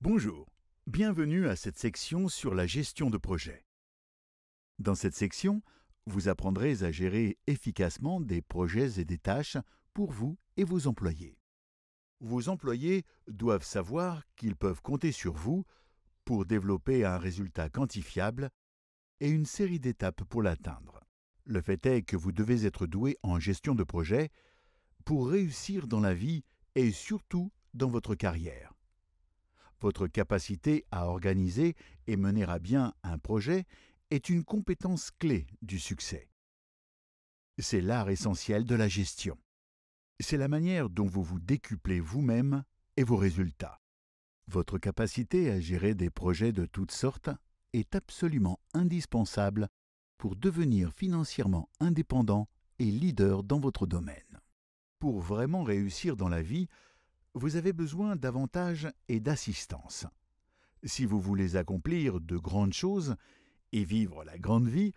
Bonjour, bienvenue à cette section sur la gestion de projet. Dans cette section, vous apprendrez à gérer efficacement des projets et des tâches pour vous et vos employés. Vos employés doivent savoir qu'ils peuvent compter sur vous pour développer un résultat quantifiable et une série d'étapes pour l'atteindre. Le fait est que vous devez être doué en gestion de projet pour réussir dans la vie et surtout dans votre carrière. Votre capacité à organiser et mener à bien un projet est une compétence clé du succès. C'est l'art essentiel de la gestion. C'est la manière dont vous vous décuplez vous-même et vos résultats. Votre capacité à gérer des projets de toutes sortes est absolument indispensable pour devenir financièrement indépendant et leader dans votre domaine. Pour vraiment réussir dans la vie, vous avez besoin d'avantages et d'assistance. Si vous voulez accomplir de grandes choses et vivre la grande vie,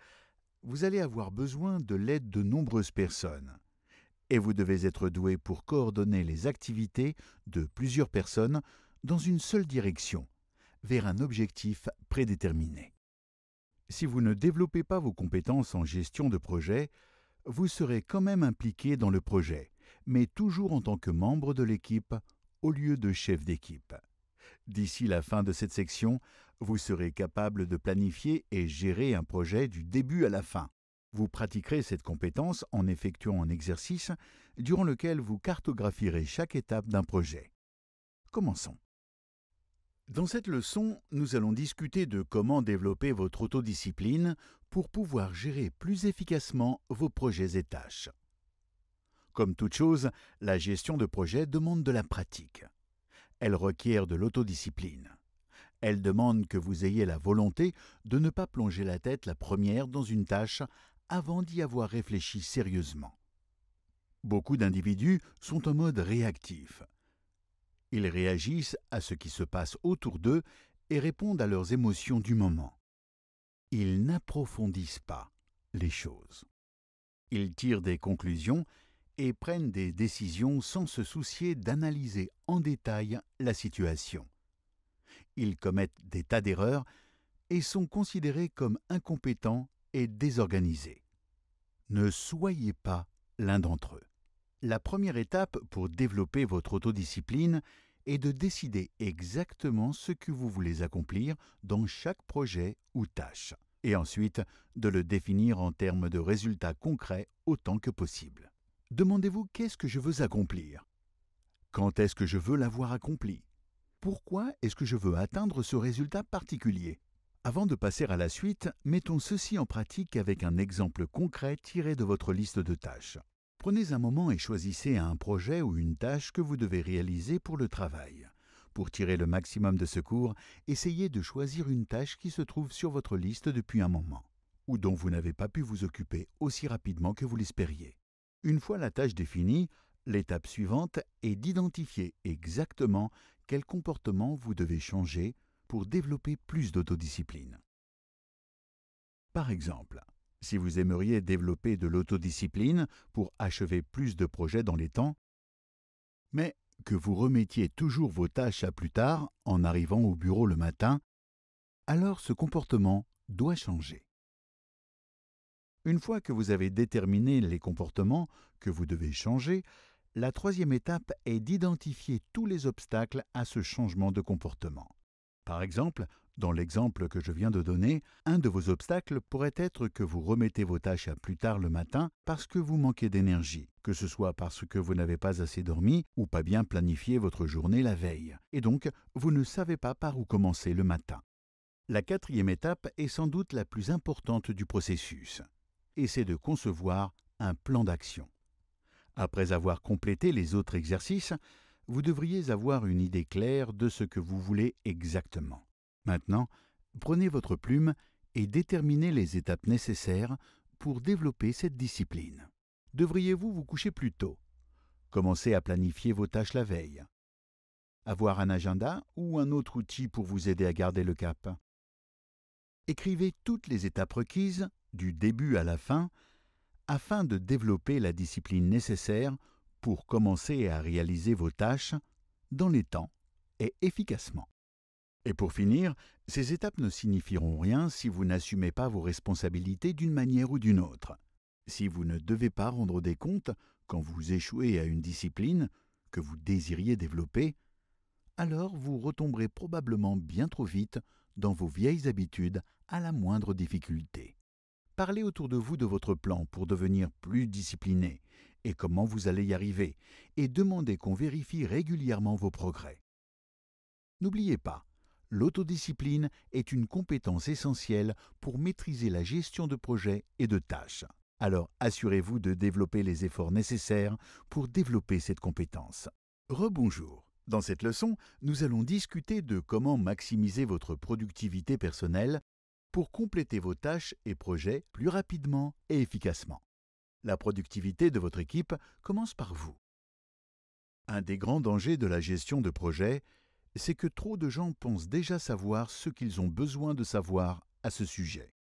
vous allez avoir besoin de l'aide de nombreuses personnes. Et vous devez être doué pour coordonner les activités de plusieurs personnes dans une seule direction, vers un objectif prédéterminé. Si vous ne développez pas vos compétences en gestion de projet, vous serez quand même impliqué dans le projet, mais toujours en tant que membre de l'équipe au lieu de chef d'équipe. D'ici la fin de cette section, vous serez capable de planifier et gérer un projet du début à la fin. Vous pratiquerez cette compétence en effectuant un exercice durant lequel vous cartographierez chaque étape d'un projet. Commençons. Dans cette leçon, nous allons discuter de comment développer votre autodiscipline pour pouvoir gérer plus efficacement vos projets et tâches. Comme toute chose, la gestion de projet demande de la pratique. Elle requiert de l'autodiscipline. Elle demande que vous ayez la volonté de ne pas plonger la tête la première dans une tâche avant d'y avoir réfléchi sérieusement. Beaucoup d'individus sont en mode réactif. Ils réagissent à ce qui se passe autour d'eux et répondent à leurs émotions du moment. Ils n'approfondissent pas les choses. Ils tirent des conclusions et prennent des décisions sans se soucier d'analyser en détail la situation. Ils commettent des tas d'erreurs et sont considérés comme incompétents et désorganisés. Ne soyez pas l'un d'entre eux. La première étape pour développer votre autodiscipline est de décider exactement ce que vous voulez accomplir dans chaque projet ou tâche, et ensuite de le définir en termes de résultats concrets autant que possible. Demandez-vous qu'est-ce que je veux accomplir? Quand est-ce que je veux l'avoir accompli? Pourquoi est-ce que je veux atteindre ce résultat particulier? Avant de passer à la suite, mettons ceci en pratique avec un exemple concret tiré de votre liste de tâches. Prenez un moment et choisissez un projet ou une tâche que vous devez réaliser pour le travail. Pour tirer le maximum de secours, essayez de choisir une tâche qui se trouve sur votre liste depuis un moment, ou dont vous n'avez pas pu vous occuper aussi rapidement que vous l'espériez. Une fois la tâche définie, l'étape suivante est d'identifier exactement quel comportement vous devez changer pour développer plus d'autodiscipline. Par exemple, si vous aimeriez développer de l'autodiscipline pour achever plus de projets dans les temps, mais que vous remettiez toujours vos tâches à plus tard en arrivant au bureau le matin, alors ce comportement doit changer. Une fois que vous avez déterminé les comportements que vous devez changer, la troisième étape est d'identifier tous les obstacles à ce changement de comportement. Par exemple, dans l'exemple que je viens de donner, un de vos obstacles pourrait être que vous remettez vos tâches à plus tard le matin parce que vous manquez d'énergie, que ce soit parce que vous n'avez pas assez dormi ou pas bien planifié votre journée la veille, et donc vous ne savez pas par où commencer le matin. La quatrième étape est sans doute la plus importante du processus, et c'est de concevoir un plan d'action. Après avoir complété les autres exercices, vous devriez avoir une idée claire de ce que vous voulez exactement. Maintenant, prenez votre plume et déterminez les étapes nécessaires pour développer cette discipline. Devriez-vous vous coucher plus tôt? Commencer à planifier vos tâches la veille? Avoir un agenda ou un autre outil pour vous aider à garder le cap? Écrivez toutes les étapes requises, du début à la fin, afin de développer la discipline nécessaire pour commencer à réaliser vos tâches dans les temps et efficacement. Et pour finir, ces étapes ne signifieront rien si vous n'assumez pas vos responsabilités d'une manière ou d'une autre. Si vous ne devez pas rendre des comptes quand vous échouez à une discipline que vous désiriez développer, alors vous retomberez probablement bien trop vite dans vos vieilles habitudes à la moindre difficulté. Parlez autour de vous de votre plan pour devenir plus discipliné et comment vous allez y arriver, et demandez qu'on vérifie régulièrement vos progrès. N'oubliez pas, l'autodiscipline est une compétence essentielle pour maîtriser la gestion de projets et de tâches. Alors assurez-vous de développer les efforts nécessaires pour développer cette compétence. Rebonjour. Dans cette leçon, nous allons discuter de comment maximiser votre productivité personnelle pour compléter vos tâches et projets plus rapidement et efficacement. La productivité de votre équipe commence par vous. Un des grands dangers de la gestion de projet, c'est que trop de gens pensent déjà savoir ce qu'ils ont besoin de savoir à ce sujet.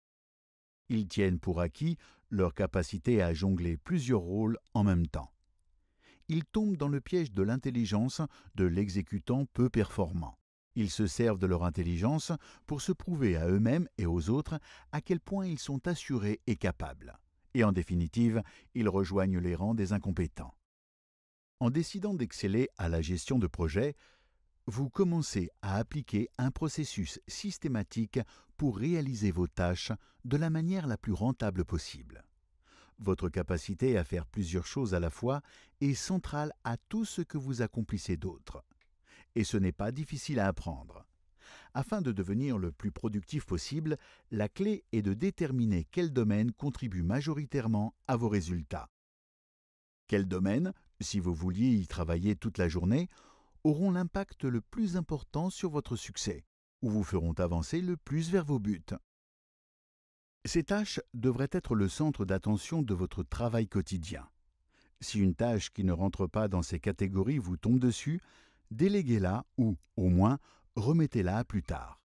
Ils tiennent pour acquis leur capacité à jongler plusieurs rôles en même temps. Ils tombent dans le piège de l'intelligence de l'exécutant peu performant. Ils se servent de leur intelligence pour se prouver à eux-mêmes et aux autres à quel point ils sont assurés et capables. Et en définitive, ils rejoignent les rangs des incompétents. En décidant d'exceller à la gestion de projet, vous commencez à appliquer un processus systématique pour réaliser vos tâches de la manière la plus rentable possible. Votre capacité à faire plusieurs choses à la fois est centrale à tout ce que vous accomplissez d'autre. Et ce n'est pas difficile à apprendre. Afin de devenir le plus productif possible, la clé est de déterminer quel domaine contribue majoritairement à vos résultats. Quels domaines, si vous vouliez y travailler toute la journée, auront l'impact le plus important sur votre succès, ou vous feront avancer le plus vers vos buts. Ces tâches devraient être le centre d'attention de votre travail quotidien. Si une tâche qui ne rentre pas dans ces catégories vous tombe dessus, déléguez-la ou, au moins, remettez-la à plus tard.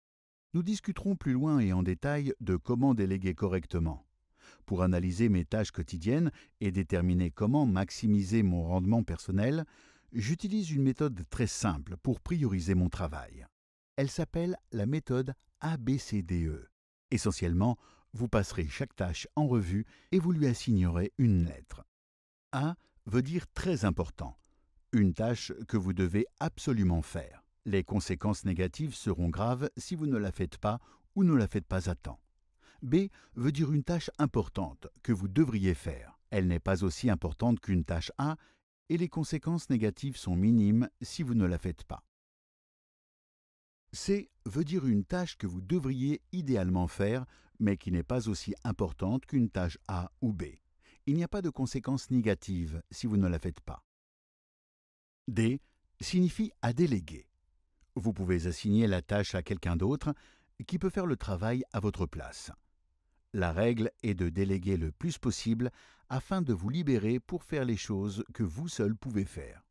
Nous discuterons plus loin et en détail de comment déléguer correctement. Pour analyser mes tâches quotidiennes et déterminer comment maximiser mon rendement personnel, j'utilise une méthode très simple pour prioriser mon travail. Elle s'appelle la méthode ABCDE. Essentiellement, vous passerez chaque tâche en revue et vous lui assignerez une lettre. A veut dire très important, une tâche que vous devez absolument faire. Les conséquences négatives seront graves si vous ne la faites pas ou ne la faites pas à temps. B veut dire une tâche importante que vous devriez faire. Elle n'est pas aussi importante qu'une tâche A et les conséquences négatives sont minimes si vous ne la faites pas. C veut dire une tâche que vous devriez idéalement faire, mais qui n'est pas aussi importante qu'une tâche A ou B. Il n'y a pas de conséquences négatives si vous ne la faites pas. D signifie à déléguer. Vous pouvez assigner la tâche à quelqu'un d'autre qui peut faire le travail à votre place. La règle est de déléguer le plus possible afin de vous libérer pour faire les choses que vous seul pouvez faire.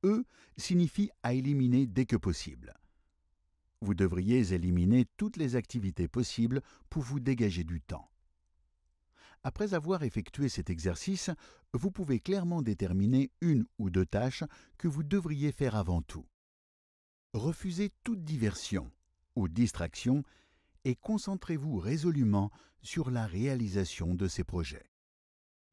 E signifie à éliminer dès que possible. Vous devriez éliminer toutes les activités possibles pour vous dégager du temps. Après avoir effectué cet exercice, vous pouvez clairement déterminer une ou deux tâches que vous devriez faire avant tout. Refusez toute diversion ou distraction et concentrez-vous résolument sur la réalisation de ces projets.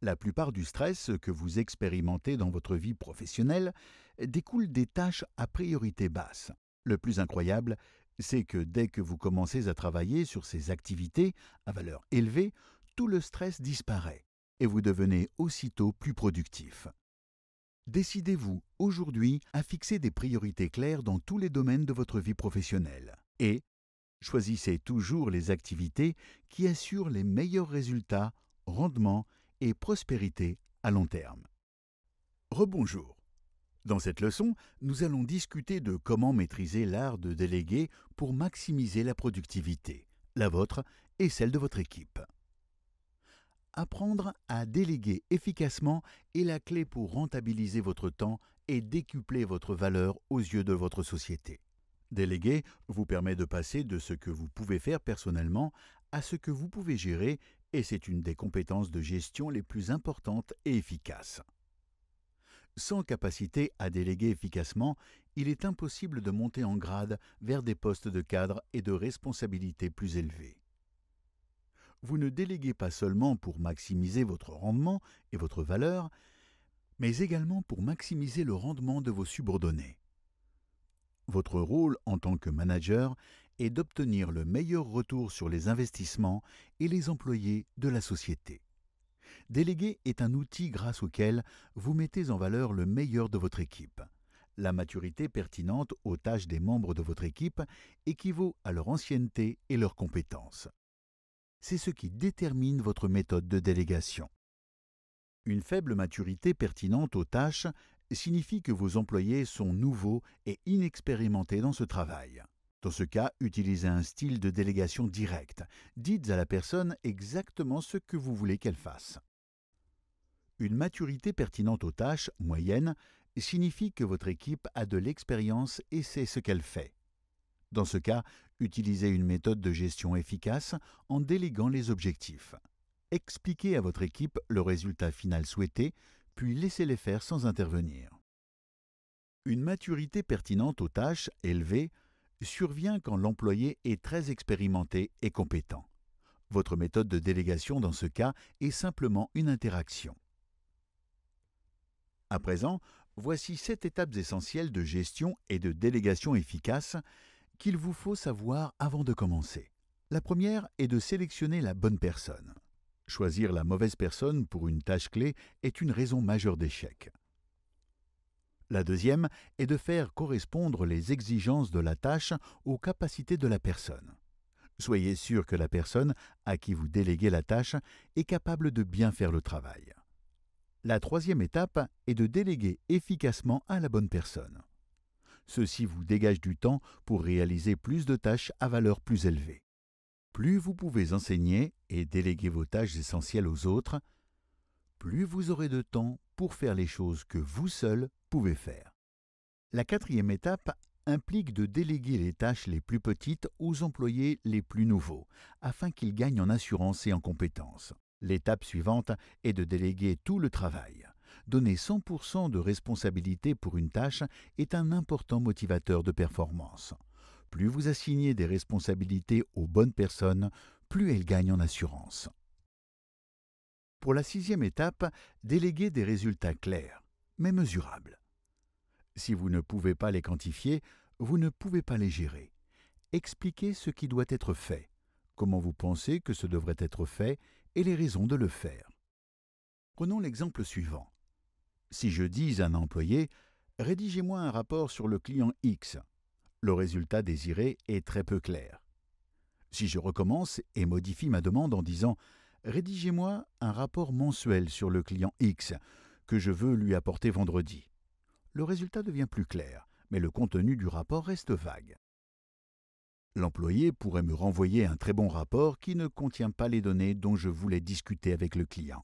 La plupart du stress que vous expérimentez dans votre vie professionnelle découle des tâches à priorité basse. Le plus incroyable, c'est que dès que vous commencez à travailler sur ces activités à valeur élevée, tout le stress disparaît et vous devenez aussitôt plus productif. Décidez-vous aujourd'hui à fixer des priorités claires dans tous les domaines de votre vie professionnelle et choisissez toujours les activités qui assurent les meilleurs résultats, rendements et prospérité à long terme. Rebonjour. Dans cette leçon, nous allons discuter de comment maîtriser l'art de déléguer pour maximiser la productivité, la vôtre et celle de votre équipe. Apprendre à déléguer efficacement est la clé pour rentabiliser votre temps et décupler votre valeur aux yeux de votre société. Déléguer vous permet de passer de ce que vous pouvez faire personnellement à ce que vous pouvez gérer et c'est une des compétences de gestion les plus importantes et efficaces. Sans capacité à déléguer efficacement, il est impossible de monter en grade vers des postes de cadre et de responsabilité plus élevés. Vous ne déléguez pas seulement pour maximiser votre rendement et votre valeur, mais également pour maximiser le rendement de vos subordonnés. Votre rôle en tant que manager est d'obtenir le meilleur retour sur les investissements et les employés de la société. Déléguer est un outil grâce auquel vous mettez en valeur le meilleur de votre équipe. La maturité pertinente aux tâches des membres de votre équipe équivaut à leur ancienneté et leurs compétences. C'est ce qui détermine votre méthode de délégation. Une faible maturité pertinente aux tâches signifie que vos employés sont nouveaux et inexpérimentés dans ce travail. Dans ce cas, utilisez un style de délégation directe. Dites à la personne exactement ce que vous voulez qu'elle fasse. Une maturité pertinente aux tâches, moyenne, signifie que votre équipe a de l'expérience et sait ce qu'elle fait. Dans ce cas, utilisez une méthode de gestion efficace en déléguant les objectifs. Expliquez à votre équipe le résultat final souhaité, puis laissez-les faire sans intervenir. Une maturité pertinente aux tâches, élevée, survient quand l'employé est très expérimenté et compétent. Votre méthode de délégation dans ce cas est simplement une interaction. À présent, voici 7 étapes essentielles de gestion et de délégation efficace qu'il vous faut savoir avant de commencer. La première est de sélectionner la bonne personne. Choisir la mauvaise personne pour une tâche clé est une raison majeure d'échec. La deuxième est de faire correspondre les exigences de la tâche aux capacités de la personne. Soyez sûr que la personne à qui vous déléguez la tâche est capable de bien faire le travail. La troisième étape est de déléguer efficacement à la bonne personne. Ceci vous dégage du temps pour réaliser plus de tâches à valeur plus élevée. Plus vous pouvez enseigner et déléguer vos tâches essentielles aux autres, plus vous aurez de temps pour faire les choses que vous seul pouvez faire. La quatrième étape implique de déléguer les tâches les plus petites aux employés les plus nouveaux, afin qu'ils gagnent en assurance et en compétences. L'étape suivante est de déléguer tout le travail. Donner 100% de responsabilité pour une tâche est un important motivateur de performance. Plus vous assignez des responsabilités aux bonnes personnes, plus elles gagnent en assurance. Pour la sixième étape, déléguez des résultats clairs, mais mesurables. Si vous ne pouvez pas les quantifier, vous ne pouvez pas les gérer. Expliquez ce qui doit être fait, comment vous pensez que ce devrait être fait et les raisons de le faire. Prenons l'exemple suivant. Si je dis à un employé « Rédigez-moi un rapport sur le client X », le résultat désiré est très peu clair. Si je recommence et modifie ma demande en disant « Rédigez-moi un rapport mensuel sur le client X que je veux lui apporter vendredi », le résultat devient plus clair, mais le contenu du rapport reste vague. L'employé pourrait me renvoyer un très bon rapport qui ne contient pas les données dont je voulais discuter avec le client.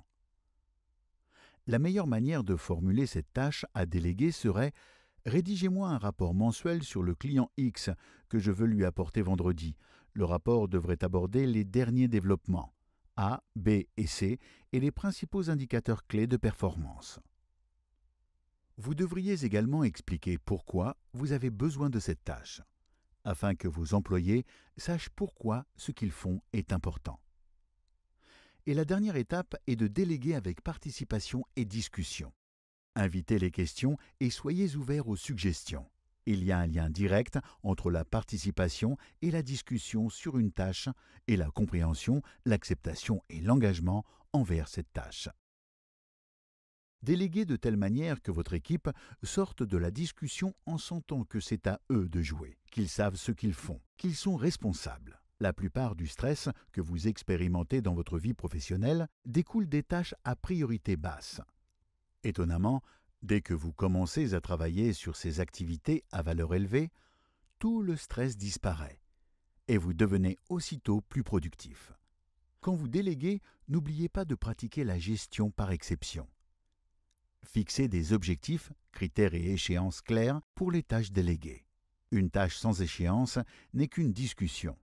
La meilleure manière de formuler cette tâche à déléguer serait « Rédigez-moi un rapport mensuel sur le client X que je veux lui apporter vendredi. Le rapport devrait aborder les derniers développements, A, B et C, et les principaux indicateurs clés de performance. » Vous devriez également expliquer pourquoi vous avez besoin de cette tâche, afin que vos employés sachent pourquoi ce qu'ils font est important. Et la dernière étape est de déléguer avec participation et discussion. Invitez les questions et soyez ouverts aux suggestions. Il y a un lien direct entre la participation et la discussion sur une tâche et la compréhension, l'acceptation et l'engagement envers cette tâche. Déléguez de telle manière que votre équipe sorte de la discussion en sentant que c'est à eux de jouer, qu'ils savent ce qu'ils font, qu'ils sont responsables. La plupart du stress que vous expérimentez dans votre vie professionnelle découle des tâches à priorité basse. Étonnamment, dès que vous commencez à travailler sur ces activités à valeur élevée, tout le stress disparaît et vous devenez aussitôt plus productif. Quand vous déléguez, n'oubliez pas de pratiquer la gestion par exception. Fixez des objectifs, critères et échéances clairs pour les tâches déléguées. Une tâche sans échéance n'est qu'une discussion.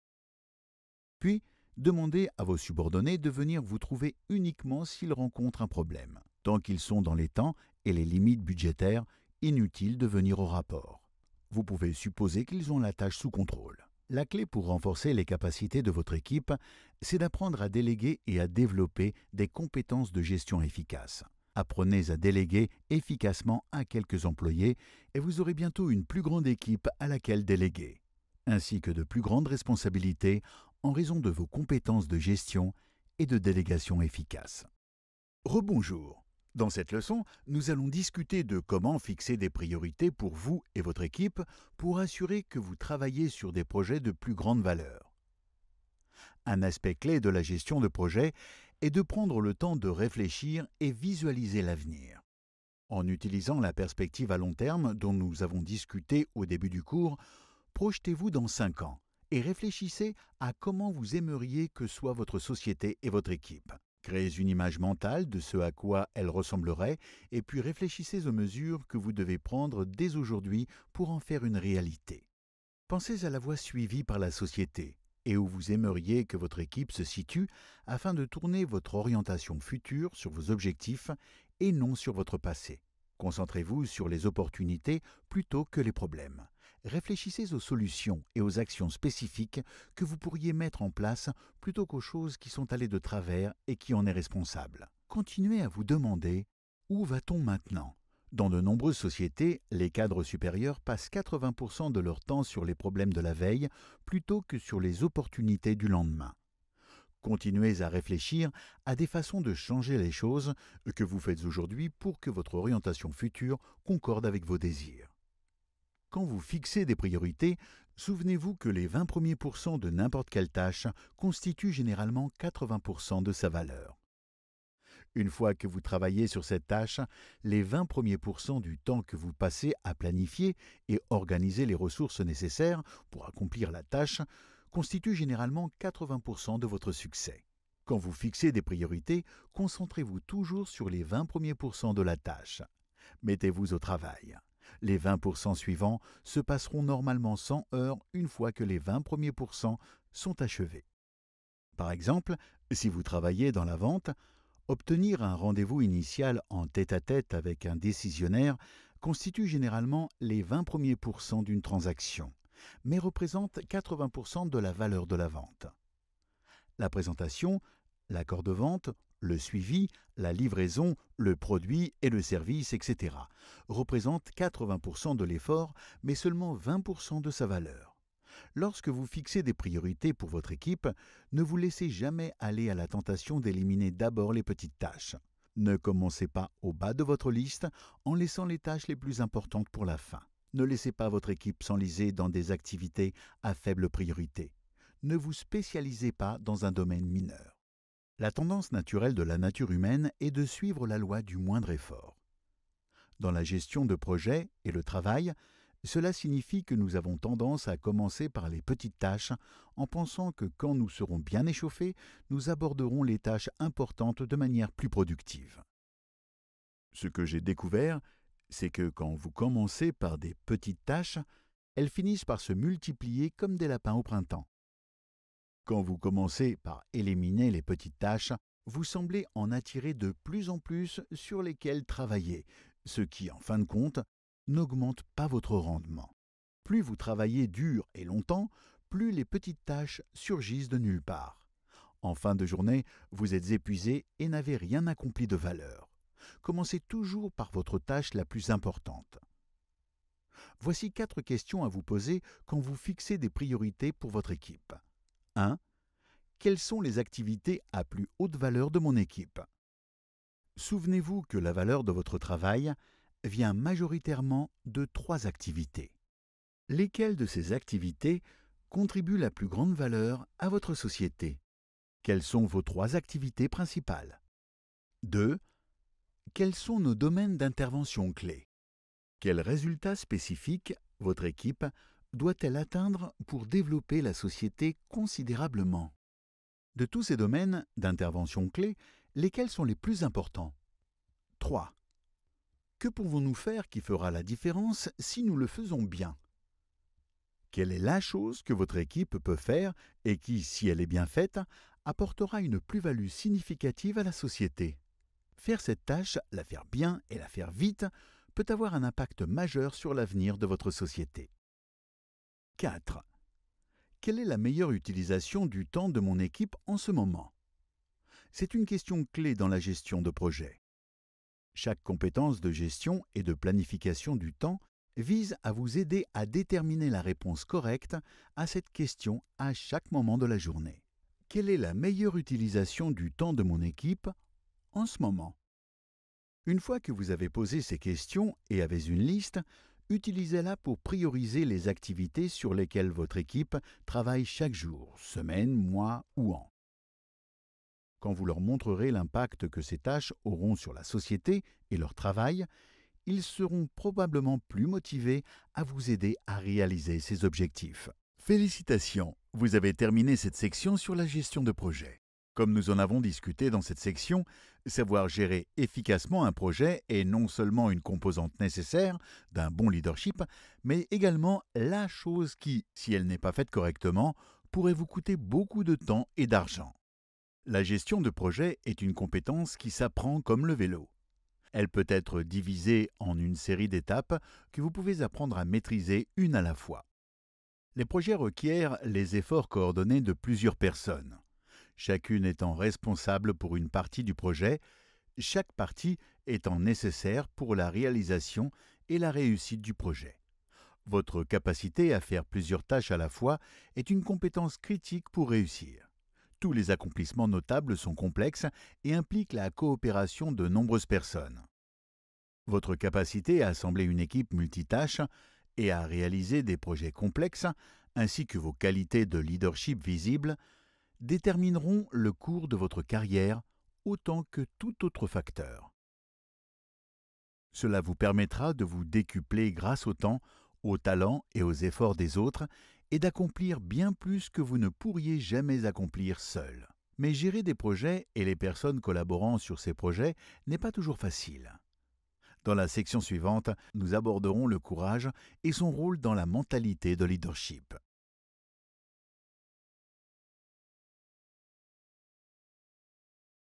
Puis, demandez à vos subordonnés de venir vous trouver uniquement s'ils rencontrent un problème. Tant qu'ils sont dans les temps et les limites budgétaires, inutile de venir au rapport. Vous pouvez supposer qu'ils ont la tâche sous contrôle. La clé pour renforcer les capacités de votre équipe, c'est d'apprendre à déléguer et à développer des compétences de gestion efficaces. Apprenez à déléguer efficacement à quelques employés et vous aurez bientôt une plus grande équipe à laquelle déléguer, ainsi que de plus grandes responsabilités en raison de vos compétences de gestion et de délégation efficaces. Rebonjour. Dans cette leçon, nous allons discuter de comment fixer des priorités pour vous et votre équipe pour assurer que vous travaillez sur des projets de plus grande valeur. Un aspect clé de la gestion de projet est de prendre le temps de réfléchir et visualiser l'avenir. En utilisant la perspective à long terme dont nous avons discuté au début du cours, projetez-vous dans 5 ans et réfléchissez à comment vous aimeriez que soit votre société et votre équipe. Créez une image mentale de ce à quoi elle ressemblerait et puis réfléchissez aux mesures que vous devez prendre dès aujourd'hui pour en faire une réalité. Pensez à la voie suivie par la société et où vous aimeriez que votre équipe se situe afin de tourner votre orientation future sur vos objectifs et non sur votre passé. Concentrez-vous sur les opportunités plutôt que les problèmes. Réfléchissez aux solutions et aux actions spécifiques que vous pourriez mettre en place plutôt qu'aux choses qui sont allées de travers et qui en est responsable. Continuez à vous demander « Où va-t-on maintenant ?» Dans de nombreuses sociétés, les cadres supérieurs passent 80% de leur temps sur les problèmes de la veille plutôt que sur les opportunités du lendemain. Continuez à réfléchir à des façons de changer les choses que vous faites aujourd'hui pour que votre orientation future concorde avec vos désirs. Quand vous fixez des priorités, souvenez-vous que les 20 premiers pourcents de n'importe quelle tâche constituent généralement 80% de sa valeur. Une fois que vous travaillez sur cette tâche, les 20 premiers pourcents du temps que vous passez à planifier et organiser les ressources nécessaires pour accomplir la tâche constituent généralement 80% de votre succès. Quand vous fixez des priorités, concentrez-vous toujours sur les 20 premiers pourcents de la tâche. Mettez-vous au travail. Les 20% suivants se passeront normalement sans heurts une fois que les 20 premiers pourcents sont achevés. Par exemple, si vous travaillez dans la vente, obtenir un rendez-vous initial en tête-à-tête avec un décisionnaire constitue généralement les 20 premiers pourcents d'une transaction, mais représente 80% de la valeur de la vente. La présentation, l'accord de vente, le suivi, la livraison, le produit et le service, etc. représentent 80% de l'effort, mais seulement 20% de sa valeur. Lorsque vous fixez des priorités pour votre équipe, ne vous laissez jamais aller à la tentation d'éliminer d'abord les petites tâches. Ne commencez pas au bas de votre liste en laissant les tâches les plus importantes pour la fin. Ne laissez pas votre équipe s'enliser dans des activités à faible priorité. Ne vous spécialisez pas dans un domaine mineur. La tendance naturelle de la nature humaine est de suivre la loi du moindre effort. Dans la gestion de projets et le travail, cela signifie que nous avons tendance à commencer par les petites tâches en pensant que quand nous serons bien échauffés, nous aborderons les tâches importantes de manière plus productive. Ce que j'ai découvert, c'est que quand vous commencez par des petites tâches, elles finissent par se multiplier comme des lapins au printemps. Quand vous commencez par éliminer les petites tâches, vous semblez en attirer de plus en plus sur lesquelles travailler, ce qui, en fin de compte, n'augmente pas votre rendement. Plus vous travaillez dur et longtemps, plus les petites tâches surgissent de nulle part. En fin de journée, vous êtes épuisé et n'avez rien accompli de valeur. Commencez toujours par votre tâche la plus importante. Voici 4 questions à vous poser quand vous fixez des priorités pour votre équipe. 1. Quelles sont les activités à plus haute valeur de mon équipe? Souvenez-vous que la valeur de votre travail vient majoritairement de 3 activités. Lesquelles de ces activités contribuent la plus grande valeur à votre société? Quelles sont vos 3 activités principales? 2. Quels sont nos domaines d'intervention clés? Quels résultats spécifiques votre équipe doit-elle atteindre pour développer la société considérablement? De tous ces domaines d'intervention clés, lesquels sont les plus importants? 3. Que pouvons-nous faire qui fera la différence si nous le faisons bien? Quelle est la chose que votre équipe peut faire et qui, si elle est bien faite, apportera une plus-value significative à la société? Faire cette tâche, la faire bien et la faire vite, peut avoir un impact majeur sur l'avenir de votre société. 4. Quelle est la meilleure utilisation du temps de mon équipe en ce moment? C'est une question clé dans la gestion de projet. Chaque compétence de gestion et de planification du temps vise à vous aider à déterminer la réponse correcte à cette question à chaque moment de la journée. Quelle est la meilleure utilisation du temps de mon équipe en ce moment? Une fois que vous avez posé ces questions et avez une liste, utilisez-la pour prioriser les activités sur lesquelles votre équipe travaille chaque jour, semaine, mois ou an. Quand vous leur montrerez l'impact que ces tâches auront sur la société et leur travail, ils seront probablement plus motivés à vous aider à réaliser ces objectifs. Félicitations, vous avez terminé cette section sur la gestion de projet. Comme nous en avons discuté dans cette section, savoir gérer efficacement un projet est non seulement une composante nécessaire d'un bon leadership, mais également la chose qui, si elle n'est pas faite correctement, pourrait vous coûter beaucoup de temps et d'argent. La gestion de projet est une compétence qui s'apprend comme le vélo. Elle peut être divisée en une série d'étapes que vous pouvez apprendre à maîtriser une à la fois. Les projets requièrent les efforts coordonnés de plusieurs personnes. Chacune étant responsable pour une partie du projet, chaque partie étant nécessaire pour la réalisation et la réussite du projet. Votre capacité à faire plusieurs tâches à la fois est une compétence critique pour réussir. Tous les accomplissements notables sont complexes et impliquent la coopération de nombreuses personnes. Votre capacité à assembler une équipe multitâche et à réaliser des projets complexes, ainsi que vos qualités de leadership visibles, détermineront le cours de votre carrière autant que tout autre facteur. Cela vous permettra de vous décupler grâce au temps, au talent et aux efforts des autres et d'accomplir bien plus que vous ne pourriez jamais accomplir seul. Mais gérer des projets et les personnes collaborant sur ces projets n'est pas toujours facile. Dans la section suivante, nous aborderons le courage et son rôle dans la mentalité de leadership.